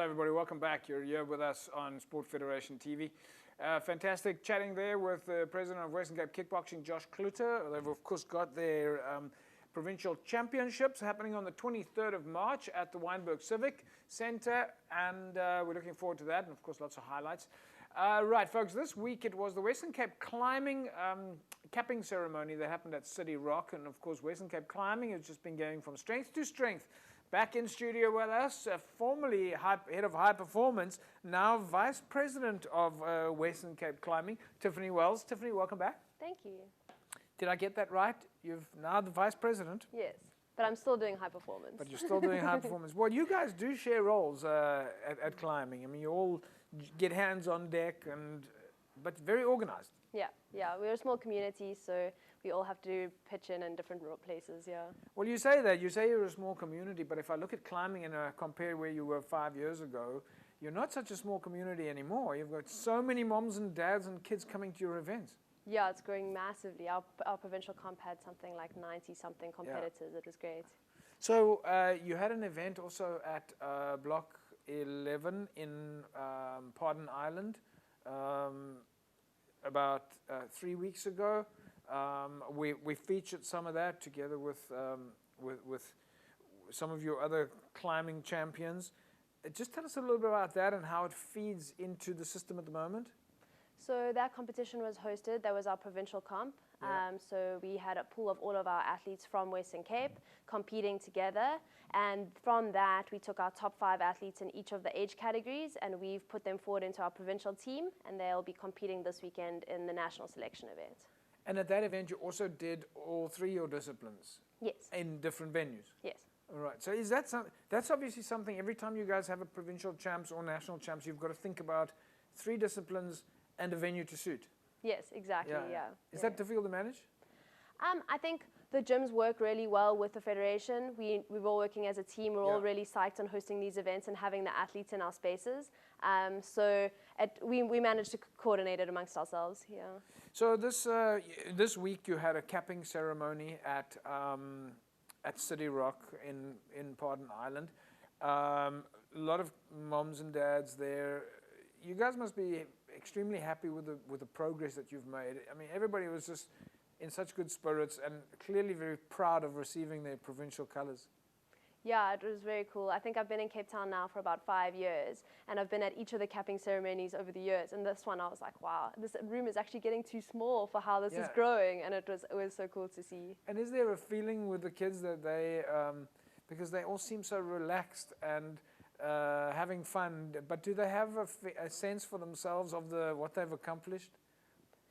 everybody. Welcome back. You're here with us on Sport Federation TV. Fantastic chatting there with the president of Western Cape Kickboxing, Josh Kluter. They've, of course, got their provincial championships happening on the 23rd of March at the Wynberg Civic Centre, and we're looking forward to that, and, of course, lots of highlights. Right, folks, this week it was the Western Cape Climbing capping ceremony that happened at City Rock, and, of course, Western Cape Climbing has just been going from strength to strength. Back in studio with us, formerly head of high performance, now vice president of Western Cape Climbing, Tiffany Wells. Tiffany, welcome back. Thank you. Did I get that right? You've now the vice president. Yes, but I'm still doing high performance. But you're still doing high performance. Well, you guys do share roles at climbing. I mean, you all get hands on deck, but very organized. Yeah, we're a small community, so we all have to pitch in different places, yeah. Well, you say that. You say you're a small community, but if I look at climbing and compare where you were 5 years ago, you're not such a small community anymore. You've got so many moms and dads and kids coming to your events. Yeah, it's growing massively. Our provincial comp had something like 90-something competitors. Yeah. It was great. So you had an event also at Block 11 in Pardon Island. About 3 weeks ago, we featured some of that together with some of your other climbing champions. Just tell us a little bit about that and how it feeds into the system at the moment. So that competition was hosted. That was our provincial comp. Yeah. So we had a pool of all of our athletes from Western Cape competing together. And from that, we took our top 5 athletes in each of the age categories, and we've put them forward into our provincial team, and they'll be competing this weekend in the national selection event. And at that event, you also did all 3 your disciplines? Yes. In different venues? Yes. All right. So is that that's obviously something, every time you guys have a provincial champs or national champs, you've got to think about 3 disciplines and a venue to suit. Yes, exactly, yeah. Is that difficult to manage? I think the gyms work really well with the federation. We're all working as a team. We're all really psyched on hosting these events and having the athletes in our spaces. So we managed to coordinate it amongst ourselves, yeah. So this week you had a capping ceremony at City Rock in Pardon Island. A lot of moms and dads there. You guys must be extremely happy with the progress that you've made. I mean, everybody was just in such good spirits and clearly very proud of receiving their provincial colors. Yeah, it was very cool. I think I've been in Cape Town now for about 5 years, and I've been at each of the capping ceremonies over the years. And this one, I was like, wow, this room is actually getting too small for how this is growing, and it was so cool to see. And is there a feeling with the kids that they, because they all seem so relaxed and having fun, but do they have a sense for themselves of what they've accomplished?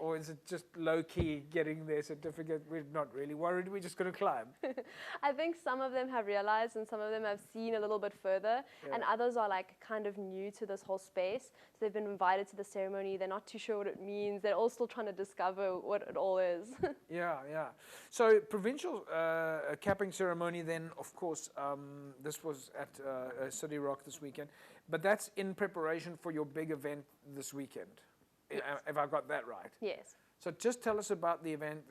Or is it just low-key getting their certificate? We're not really worried, we're just going to climb. I think some of them have realized and some of them have seen a little bit further, and others are like kind of new to this whole space. So they've been invited to the ceremony, they're not too sure what it means, they're all still trying to discover what it all is. Yeah. So provincial capping ceremony then, of course, this was at City Rock this weekend, but that's in preparation for your big event this weekend. Yes. If I got that right. Yes. So just tell us about the event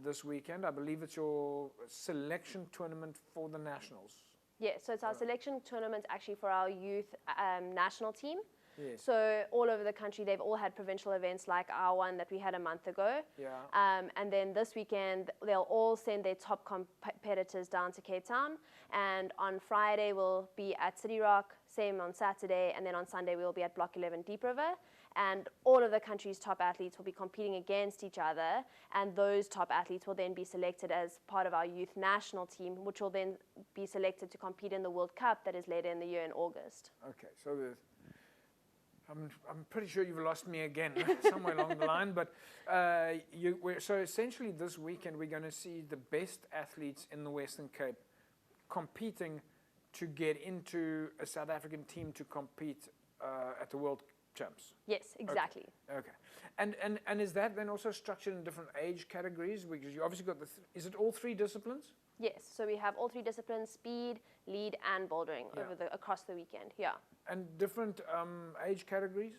this weekend. I believe it's your selection tournament for the nationals. Yes, so it's our selection tournament actually for our youth national team. Yes. So all over the country, they've all had provincial events like our one that we had a month ago. Yeah. And then this weekend, they'll all send their top competitors down to Cape Town. And on Friday, we'll be at City Rock, same on Saturday, and then on Sunday, we'll be at Block 11 Deep River. And all of the country's top athletes will be competing against each other, and those top athletes will then be selected as part of our youth national team, which will then be selected to compete in the World Cup that is later in the year in August. Okay, so I'm pretty sure you've lost me again somewhere along the line, but so essentially this weekend we're going to see the best athletes in the Western Cape competing to get into a South African team to compete at the World Champs. Yes, exactly. Okay. And is that then also structured in different age categories? Because you obviously got is it all 3 disciplines? Yes, so we have all 3 disciplines: speed, lead, and bouldering across the weekend. Yeah. And different age categories?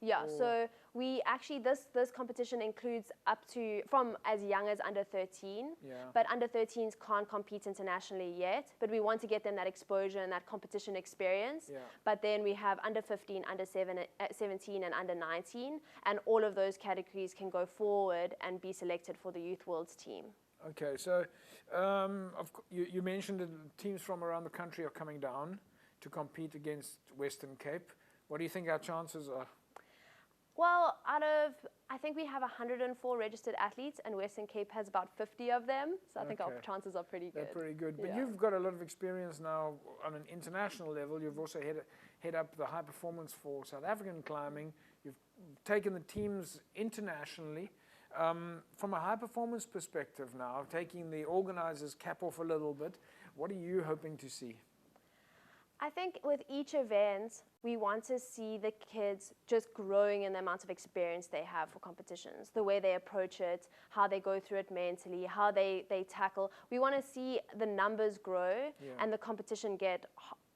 Yeah, Or- so we actually, this competition includes up to, from as young as under 13, Yeah. but under 13s can't compete internationally yet, but we want to get them that exposure and that competition experience. Yeah. But then we have under 15, under 17 and under 19, and all of those categories can go forward and be selected for the Youth Worlds team. Okay, so you mentioned that teams from around the country are coming down to compete against Western Cape. What do you think our chances are? Well, I think we have 104 registered athletes, and Western Cape has about 50 of them, so I think our Okay. chances are pretty good. They're pretty good. But Yeah. you've got a lot of experience now on an international level. You've also head up the high performance for South African climbing. You've taken the teams internationally. From a high performance perspective now, taking the organizer's cap off a little bit, what are you hoping to see? I think with each event, we want to see the kids just growing in the amount of experience they have for competitions, the way they approach it, how they go through it mentally, how they tackle. We want to see the numbers grow and the competition get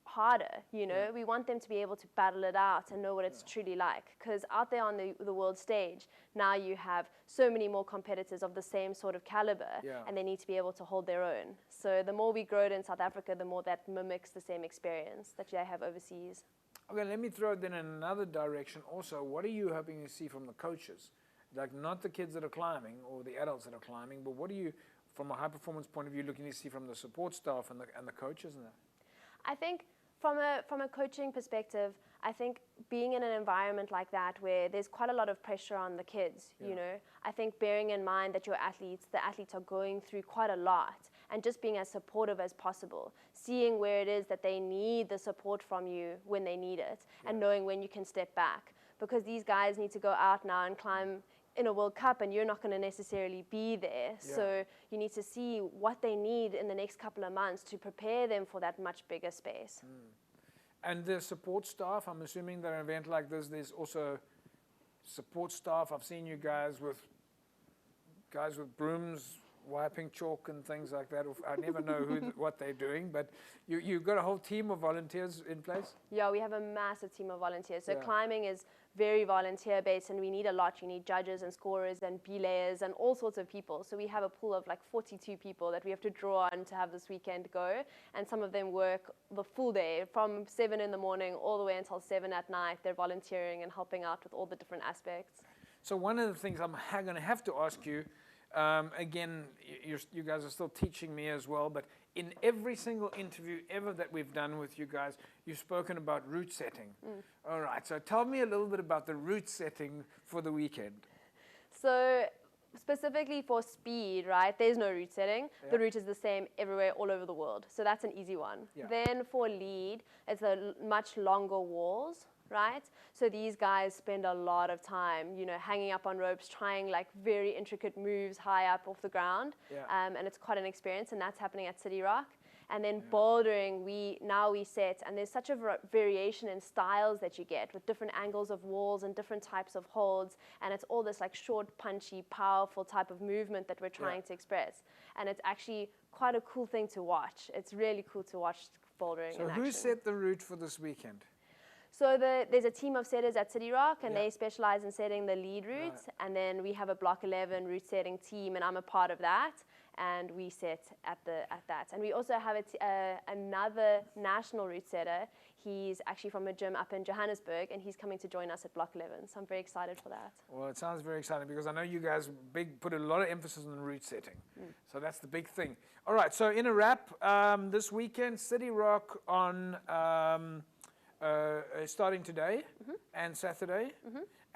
harder, you know. We want them to be able to battle it out and know what it's truly like. Because out there on the world stage, now you have so many more competitors of the same sort of caliber, and they need to be able to hold their own. So the more we grow it in South Africa, the more that mimics the same experience that they have overseas. Okay, let me throw it then in another direction also. What are you hoping to see from the coaches? Like not the kids that are climbing or the adults that are climbing, but what are you, from a high performance point of view, looking to see from the support staff and the coaches and that? I think from a coaching perspective, I think being in an environment like that where there's quite a lot of pressure on the kids, you know, I think bearing in mind that the athletes are going through quite a lot, and just being as supportive as possible, seeing where it is that they need the support from you when they need it, and knowing when you can step back. Because these guys need to go out now and climb in a World Cup, and you're not going to necessarily be there. So you need to see what they need in the next couple of months to prepare them for that much bigger space. And the support staff, I'm assuming that an event like this, there's also support staff. I've seen you guys with brooms, wiping chalk and things like that. I never know what they're doing, but you've got a whole team of volunteers in place? Yeah, we have a massive team of volunteers. So climbing is very volunteer-based, and we need a lot. You need judges and scorers and belayers and all sorts of people. So we have a pool of like 42 people that we have to draw on to have this weekend go, and some of them work the full day from 7 in the morning all the way until 7 at night. They're volunteering and helping out with all the different aspects. So one of the things I'm going to have to ask you, again, you guys are still teaching me as well, but in every single interview ever that we've done with you guys, you've spoken about route setting. All right, so tell me a little bit about the route setting for the weekend. So specifically for speed, right, there's no route setting. The route is the same everywhere, all over the world. So that's an easy one. Then for lead, it's a much longer walls, right? So these guys spend a lot of time, you know, hanging up on ropes, trying like very intricate moves high up off the ground. And it's quite an experience, and that's happening at City Rock. And then bouldering, we set, and there's such a variation in styles that you get with different angles of walls and different types of holds, and it's all this like short, punchy, powerful type of movement that we're trying to express. And it's actually quite a cool thing to watch. It's really cool to watch bouldering in action. So who set the route for this weekend? So there's a team of setters at City Rock, and they specialize in setting the lead routes. And then we have a Block 11 route setting team, and I'm a part of that. And we set at that. And we also have another national route setter. He's actually from a gym up in Johannesburg, and he's coming to join us at Block 11. So I'm very excited for that. Well, it sounds very exciting because I know you guys put a lot of emphasis on route setting. So that's the big thing. All right, so in a wrap, this weekend, City Rock on starting today and Saturday.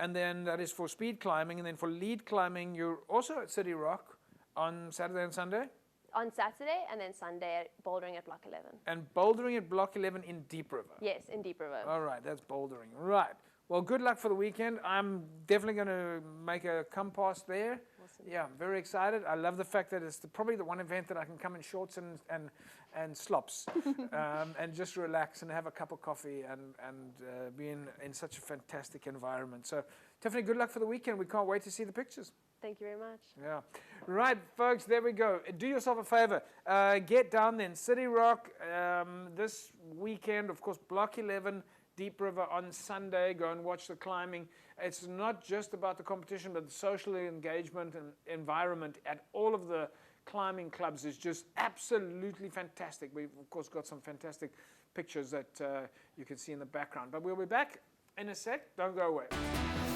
And then that is for speed climbing. And then for lead climbing, you're also at City Rock on Saturday and Sunday? On Saturday, and then Sunday, bouldering at Block 11. And bouldering at Block 11 in Deep River? Yes, in Deep River. All right, that's bouldering. Right. Well, good luck for the weekend. I'm definitely going to make a come past there. Awesome. Yeah, I'm very excited. I love the fact that it's probably the one event that I can come in shorts and slops and just relax and have a cup of coffee and be in such a fantastic environment. So, Tiffany, good luck for the weekend. We can't wait to see the pictures. Thank you very much. Yeah. Right, folks, there we go. Do yourself a favor. Get down then. City Rock this weekend, of course, Block 11, Deep River on Sunday. Go and watch the climbing. It's not just about the competition, but the social engagement and environment at all of the climbing clubs is just absolutely fantastic. We've, of course, got some fantastic pictures that you can see in the background. But we'll be back in a sec. Don't go away.